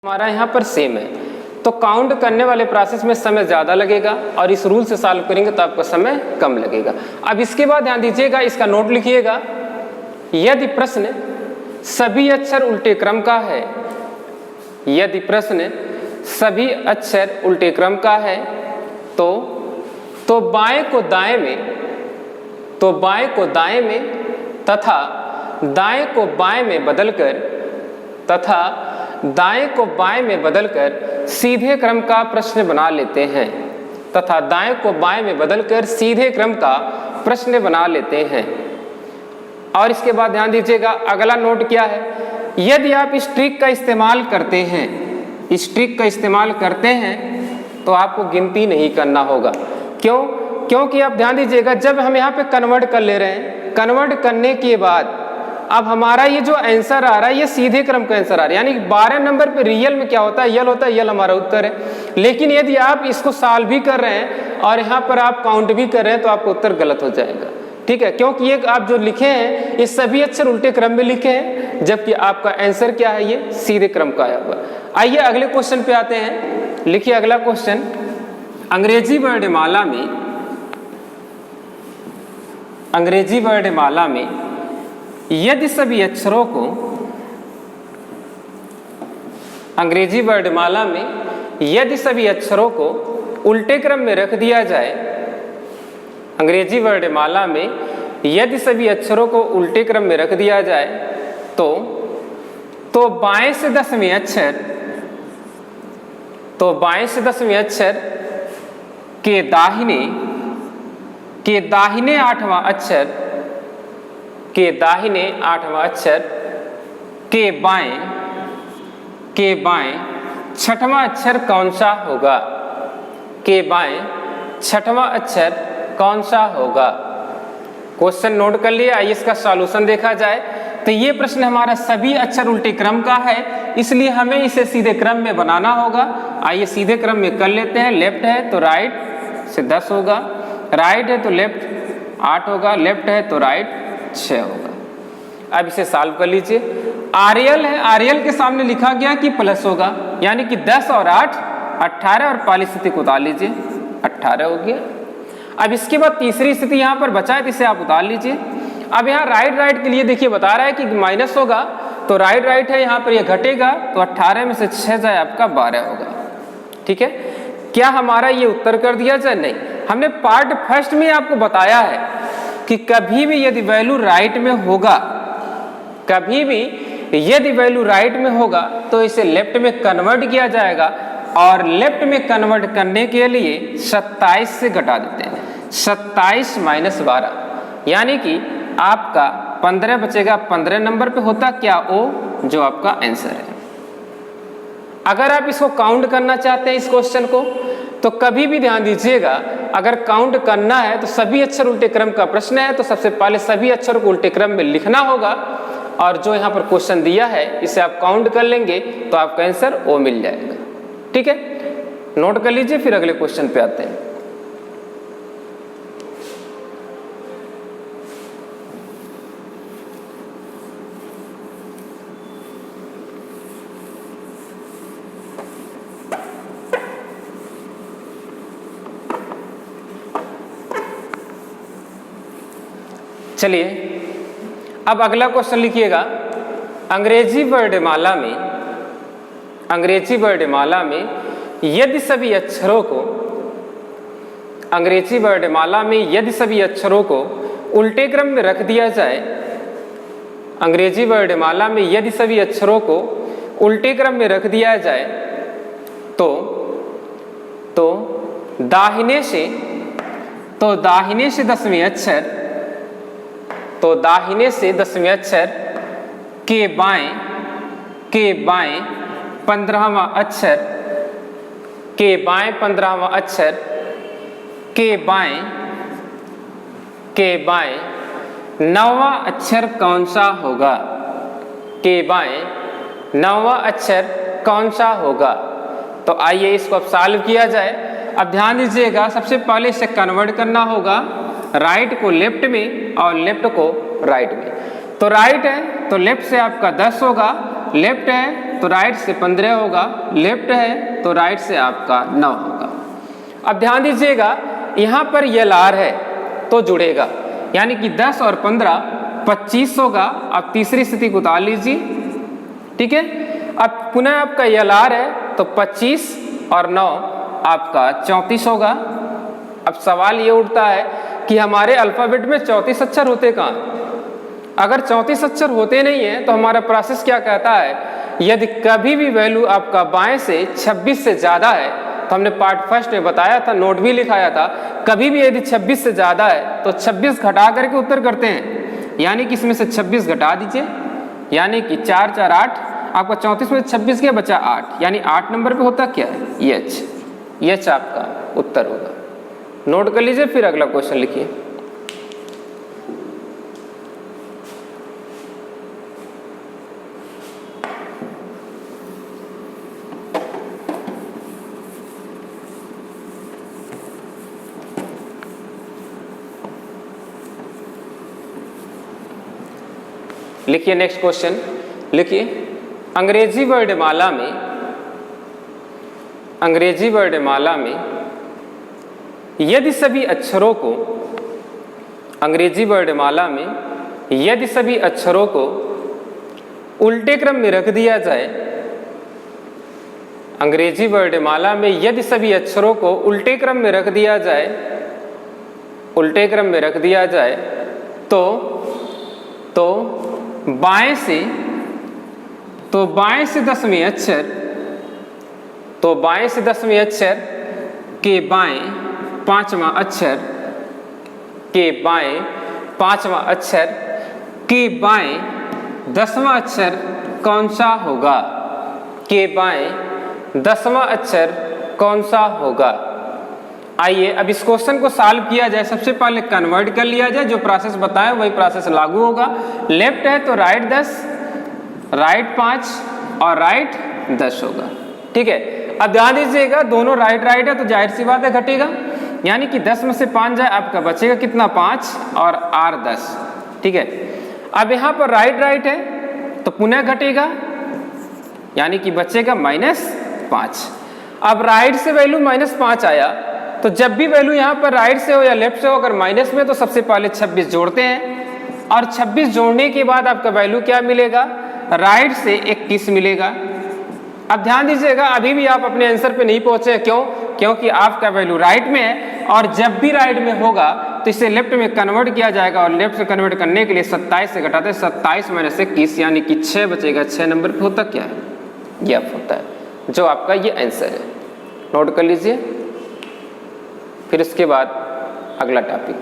हमारा यहाँ पर सेम है, तो काउंट करने वाले प्रोसेस में समय ज़्यादा लगेगा और इस रूल से सॉल्व करेंगे तो आपका समय कम लगेगा। अब इसके बाद ध्यान दीजिएगा, इसका नोट लिखिएगा। यदि प्रश्न सभी अक्षर उल्टे क्रम का है, यदि प्रश्न सभी अक्षर उल्टे क्रम का है तो बाएं को दाएं में, तो बाएं को दाएं में तथा दाएं को बाएं में बदलकर, तथा दाएं को बाएं में बदलकर सीधे क्रम का प्रश्न बना लेते हैं, तथा दाएं को बाएं में बदलकर सीधे क्रम का प्रश्न बना लेते हैं। और इसके बाद ध्यान दीजिएगा, अगला नोट क्या है। यदि आप इस ट्रिक का इस्तेमाल करते हैं, इस ट्रिक का इस्तेमाल करते हैं तो आपको गिनती नहीं करना होगा। क्यों? क्योंकि आप ध्यान दीजिएगा, जब हम यहाँ पे कन्वर्ट कर ले रहे हैं, कन्वर्ट करने के बाद अब हमारा ये जो आंसर आ रहा है ये सीधे क्रम का आंसर आ रहा है, यानी 12 नंबर पे रियल में क्या होता है, यल होता है, यल हमारा उत्तर है। लेकिन यदि आप इसको सॉल्व भी कर रहे हैं और यहाँ पर आप काउंट भी कर रहे हैं तो आपका उत्तर गलत हो जाएगा। ठीक है, क्योंकि ये आप जो लिखे हैं ये सभी अक्षर उल्टे क्रम में लिखे हैं, जबकि आपका आंसर क्या है, ये सीधे क्रम का आया हुआ। आइए अगले क्वेश्चन पे आते हैं। लिखिए अगला क्वेश्चन। अंग्रेजी वर्णमाला में, अंग्रेजी वर्णमाला में यदि सभी अक्षरों को, अंग्रेजी वर्णमाला में यदि सभी अक्षरों को उल्टे क्रम में रख दिया जाए, अंग्रेजी वर्णमाला में यदि सभी अक्षरों को उल्टे क्रम में रख दिया जाए तो बाएं से 10वें अक्षर, तो बाएं से 10वें अक्षर के दाहिने 8वां अक्षर, के दाहिने 8वां अक्षर के बाएं 6वां अक्षर कौन सा होगा, के बाएं 6वां अक्षर कौन सा होगा। क्वेश्चन नोट कर लिया। आइए इसका सॉल्यूशन देखा जाए। तो ये प्रश्न हमारा सभी अक्षर उल्टे क्रम का है, इसलिए हमें इसे सीधे क्रम में बनाना होगा। आइए सीधे क्रम में कर लेते हैं। लेफ्ट है तो राइट से 10 होगा, राइट है तो लेफ्ट 8 होगा, लेफ्ट है तो राइट 6 होगा। अब इसे सॉल्व कर लीजिए। आरएल है, आरएल के सामने लिखा गया कि प्लस होगा, यानी कि 10 और 8 18 और पहली स्थिति को उतार लीजिए, 18 हो गया। अब इसके बाद तीसरी स्थिति यहाँ पर बचा है, इसे आप उतार लीजिए। अब यहाँ राइट राइट के लिए देखिए बता रहा है कि माइनस होगा, तो राइट राइट है, यहाँ पर यह घटेगा, तो 18 में से 6 जाए आपका 12 होगा। ठीक है, क्या हमारा ये उत्तर कर दिया जाए? नहीं, हमने पार्ट फर्स्ट में आपको बताया है कि कभी भी यदि वैल्यू राइट में होगा, कभी भी यदि वैल्यू राइट में होगा तो इसे लेफ्ट में कन्वर्ट किया जाएगा, और लेफ्ट में कन्वर्ट करने के लिए 27 से घटा देते हैं, 27 माइनस 12, यानी कि आपका 15 बचेगा। 15 नंबर पे होता क्या, ओ जो आपका आंसर है। अगर आप इसको काउंट करना चाहते हैं इस क्वेश्चन को, तो कभी भी ध्यान दीजिएगा, अगर काउंट करना है तो सभी अक्षर उल्टे क्रम का प्रश्न है, तो सबसे पहले सभी अक्षरों को उल्टे क्रम में लिखना होगा, और जो यहाँ पर क्वेश्चन दिया है इसे आप काउंट कर लेंगे तो आपका आंसर ओ मिल जाएगा। ठीक है, नोट कर लीजिए, फिर अगले क्वेश्चन पे आते हैं। चलिए अब अगला क्वेश्चन लिखिएगा। अंग्रेजी वर्णमाला में, अंग्रेजी वर्णमाला में यदि सभी अक्षरों को, अंग्रेजी वर्णमाला में यदि सभी अक्षरों को उल्टे क्रम में रख दिया जाए, अंग्रेजी वर्णमाला में यदि सभी अक्षरों को उल्टे क्रम में रख दिया जाए तो दाहिने से 10वें अक्षर, तो दाहिने से 10वें अक्षर के बाएं 15वां अक्षर, के बाएं 15वां अक्षर के बाएं 9वां अक्षर कौन सा होगा, के बाएं 9वां अक्षर कौन सा होगा। तो आइए इसको अब सॉल्व किया जाए। अब ध्यान दीजिएगा, सबसे पहले इसे कन्वर्ट करना होगा, राइट को लेफ्ट में और लेफ्ट को राइट में। तो राइट है तो लेफ्ट से आपका 10 होगा, लेफ्ट है तो राइट से 15 होगा, लेफ्ट है तो राइट से आपका 9 होगा। अब ध्यान दीजिएगा यहाँ पर LR है तो जुड़ेगा, यानी कि 10 और 15 25 होगा। अब तीसरी स्थिति को उतार लीजिए, ठीक है। अब पुनः आपका LR है तो 25 और 9 आपका 34 होगा। अब सवाल ये उठता है कि हमारे अल्फाबेट में 34 अक्षर होते कहाँ? अगर 34 अक्षर होते नहीं है तो हमारा प्रोसेस क्या कहता है, यदि कभी भी वैल्यू आपका बाएं से 26 से ज़्यादा है, तो हमने पार्ट फर्स्ट में बताया था, नोट भी लिखाया था, कभी भी यदि 26 से ज़्यादा है तो 26 घटा करके उत्तर करते हैं, यानी कि इसमें से 26 घटा दीजिए, यानी कि 4 4 8, आपका 34 में 26 क्या बचा 8, यानी 8 नंबर पे होता क्या है एच आपका उत्तर होगा। नोट कर लीजिए, फिर अगला क्वेश्चन लिखिए। लिखिए नेक्स्ट क्वेश्चन, लिखिए अंग्रेजी वर्णमाला में यदि सभी अक्षरों को अंग्रेजी वर्णमाला में यदि सभी अक्षरों को उल्टे क्रम में रख दिया जाए, अंग्रेजी वर्णमाला में यदि सभी अक्षरों को उल्टे क्रम में रख दिया जाए, तो बाएं से 10वें अक्षर के बाएं 5वां अक्षर के बाएं 5वां अक्षर के बाएं 10वां अक्षर कौन सा होगा? के बाएं 10वां अक्षर कौन सा होगा? आइए अब इस क्वेश्चन को सॉल्व किया जाए। सबसे पहले कन्वर्ट कर लिया जाए, जो प्रोसेस बताया वही प्रोसेस लागू होगा। लेफ्ट है तो राइट 10, राइट 5 और राइट 10 होगा, ठीक है। अब ध्यान दीजिएगा दोनों राइट है तो जाहिर सी बात है घटेगा, यानी कि 10 में से 5 जाए आपका बचेगा कितना 5 और R 10, ठीक है। अब यहाँ पर राइट है तो पुनः घटेगा, यानी कि बचेगा -5। अब राइट से वैल्यू -5 आया तो जब भी वैल्यू यहाँ पर राइट से हो या लेफ्ट से हो, अगर माइनस में तो सबसे पहले 26 जोड़ते हैं, और 26 जोड़ने के बाद आपका वैल्यू क्या मिलेगा? राइट से 21 मिलेगा। अब ध्यान दीजिएगा अभी भी आप अपने आंसर पे नहीं पहुंचे, क्यों? क्योंकि आपका वैल्यू राइट में है, और जब भी राइट में होगा तो इसे लेफ्ट में कन्वर्ट किया जाएगा, और लेफ्ट से कन्वर्ट करने के लिए 27 से घटाते 27 - 21, यानी कि 6 बचेगा। 6 नंबर पे होता क्या है? F होता है, जो आपका ये आंसर है। नोट कर लीजिए, फिर इसके बाद अगला टॉपिक।